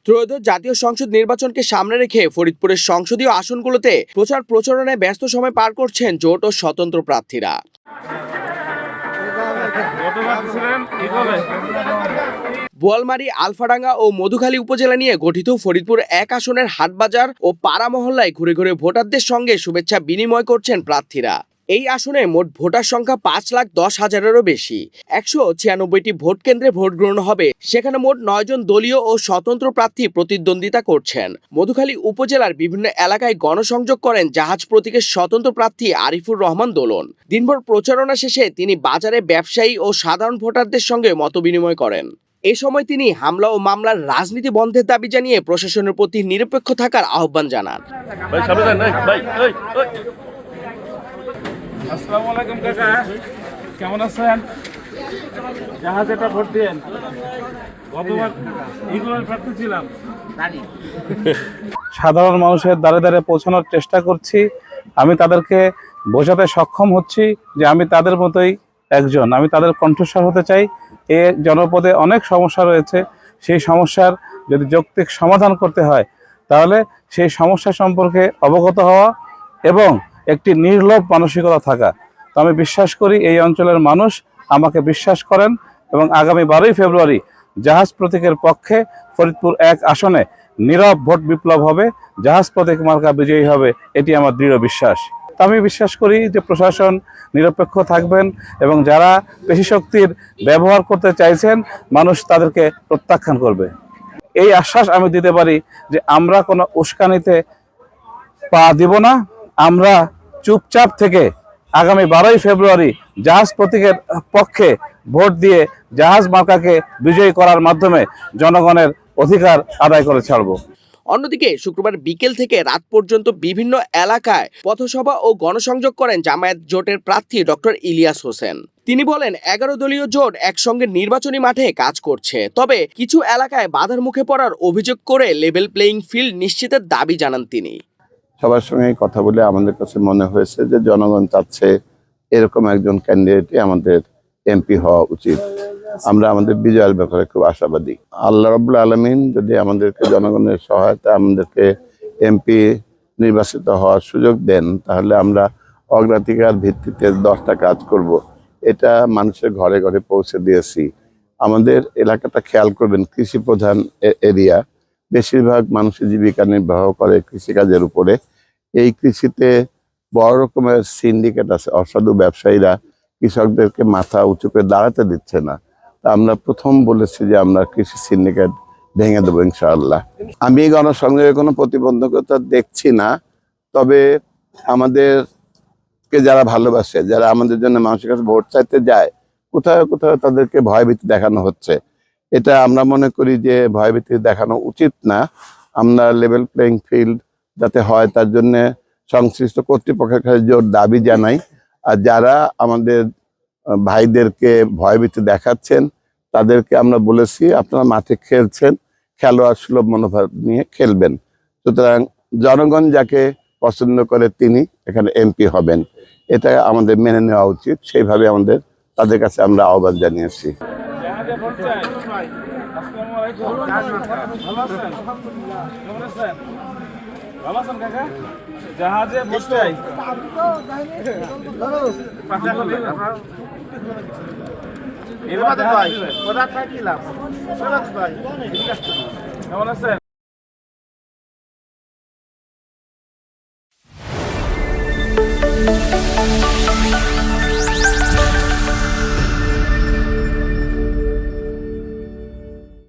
ত্রয়োদশ জাতীয় সংসদ নির্বাচনকে সামনে রেখে ফরিদপুরের সংসদীয় আসনগুলোতে প্রচার প্রচারণায় ব্যস্ত সময় পার করছেন জোট ও স্বতন্ত্র প্রার্থীরা। বোয়ালমারী, আলফাডাঙ্গা ও মধুখালী উপজেলা নিয়ে গঠিত ফরিদপুর ১ আসনের হাটবাজার ও পাড়া মহল্লায় ঘুরে ঘুরে ভোটারদের সঙ্গে শুভেচ্ছা বিনিময় করছেন প্রার্থীরা। এই আসনে মোট ভোটার সংখ্যা ৫,১০,০০০-এরও বেশি। ১৯৬টি ভোট কেন্দ্রে ভোট গ্রহণ হবে, সেখানে মোট ৯ জন দলীয় ও স্বতন্ত্র প্রার্থী প্রতিদ্বন্দ্বিতা করছেন। মধুখালী উপজেলার বিভিন্ন এলাকায় গণসংযোগ করেন জাহাজ প্রতীকের স্বতন্ত্র প্রার্থী আরিফুর রহমান দোলন। দিনভর প্রচারণা শেষে তিনি বাজারে ব্যবসায়ী ও সাধারণ ভোটারদের সঙ্গে মতবিনিময় করেন। এ সময় তিনি হামলা ও মামলার রাজনীতি বন্ধের দাবি জানিয়ে প্রশাসনের প্রতি নিরপেক্ষ থাকার আহ্বান জানান। আসসালামু আলাইকুম কাকা, কেমন আছেন? জাহাজ এটা ভোট দিয়েন। গতবার এইগুলোর প্রার্থী ছিলাম। সাধারণ মানুষের দ্বারে দ্বারে পৌঁছানোর চেষ্টা করছি। আমি তাদেরকে বোঝাতে সক্ষম হচ্ছি যে আমি তাদের মতোই একজন, আমি তাদের কণ্ঠস্বর হতে চাই। এ জনপদে অনেক সমস্যা রয়েছে, সেই সমস্যার যদি যৌক্তিক সমাধান করতে হয় তাহলে সেই সমস্যা সম্পর্কে অবগত হওয়া এবং একটি নির্লোভ মানসিকতা থাকা। তো আমি বিশ্বাস করি এই অঞ্চলের মানুষ আমাকে বিশ্বাস করেন এবং আগামী 12ই ফেব্রুয়ারি জাহাজ প্রতীকের পক্ষে ফরিদপুর ১ আসনে নীরব ভোট বিপ্লব হবে, জাহাজ প্রতীক মার্কা বিজয়ী হবে, এটি আমার দৃঢ় বিশ্বাস। তো আমি বিশ্বাস করি যে প্রশাসন নিরপেক্ষ থাকবেন এবং যারা পেশিশক্তির ব্যবহার করতে চাইছেন মানুষ তাদেরকে প্রত্যাখ্যান করবে। এই আশ্বাস আমি দিতে পারি যে আমরা কোনো উস্কানিতে পা দিব না। আমরা চুপচাপ থেকে আগামী 12ই ফেব্রুয়ারি জাহাজ প্রতীকের পক্ষে ভোট দিয়ে জাহাজ মার্কাকে বিজয়ী করার মাধ্যমে জনগণের অধিকার আদায় করে ছাড়ব। অন্যদিকে শুক্রবার বিকেল থেকে রাত পর্যন্ত বিভিন্ন এলাকায় পথসভা ও গণসংযোগ করেন জামায়াত জোটের প্রার্থী ডক্টর ইলিয়াস হোসেন। তিনি বলেন ১১ দলীয় জোট একসঙ্গে নির্বাচনী মাঠে কাজ করছে, তবে কিছু এলাকায় বাধার মুখে পড়ার অভিযোগ করে লেভেল প্লেইং ফিল্ড নিশ্চিতের দাবি জানান তিনি। সবার সঙ্গে কথা বলে আমাদের কাছে মনে হয়েছে যে জনগণ চাচ্ছে এরকম একজন ক্যান্ডিডেটই আমাদের এমপি হওয়া উচিত। আমরা আমাদের বিজয়ের ব্যাপারে খুব আশাবাদী। আল্লাহ রাব্বুল আলামিন যদি আমাদেরকে জনগণের সহায়তা আমাদেরকে এমপি নির্বাচিত হওয়ার সুযোগ দেন তাহলে আমরা অগ্রাধিকার ভিত্তিতে 10টা কাজ করব। এটা মানুষের ঘরে ঘরে পৌঁছে দিয়েছি। আমাদের এলাকাটা খেয়াল করবেন, কৃষি প্রধান এরিয়া, বেশিরভাগ মানুষের জীবিকা নির্বাহ করে কৃষিকাজের উপরে। এই কৃষিতে বড় রকমের সিন্ডিকেট আছে, অসাধু ব্যবসায়ীরা কৃষকদেরকে মাথা উঁচু করে দাঁড়াতে দিচ্ছে না। তা আমরা প্রথম বলেছি যে আমরা কৃষি সিন্ডিকেট ভেঙে দেবো ইনশাআল্লাহ। আমি গণসংযোগের কোনো প্রতিবন্ধকতা দেখছি না, তবে আমাদেরকে যারা ভালোবাসে, যারা আমাদের জন্য মানুষের কাছে ভোট চাইতে যায়, কোথাও কোথাও তাদেরকে ভয়ভীতি দেখানো হচ্ছে। এটা আমরা মনে করি যে ভয়ভীতি দেখানো উচিত না। আমরা লেভেল প্লেইং ফিল্ড যাতে হয় তার জন্য সংশ্লিষ্ট কর্তৃপক্ষের কাছে জোর দাবি জানাই। আর যারা আমাদের ভাইদেরকে ভয়ভীতি দেখাচ্ছেন তাদেরকে আমরা বলেছি আপনারা মাঠে খেলছেন, খেলোয়াড় সুলভ মনোভাব নিয়ে খেলবেন। সুতরাং জনগণ যাকে পছন্দ করে তিনি এখানে এমপি হবেন, এটা আমাদের মেনে নেওয়া উচিত। সেইভাবে আমাদের তাদের কাছে আমরা আহ্বান জানিয়েছি। জাহাজে বসতে কেমন আছেন?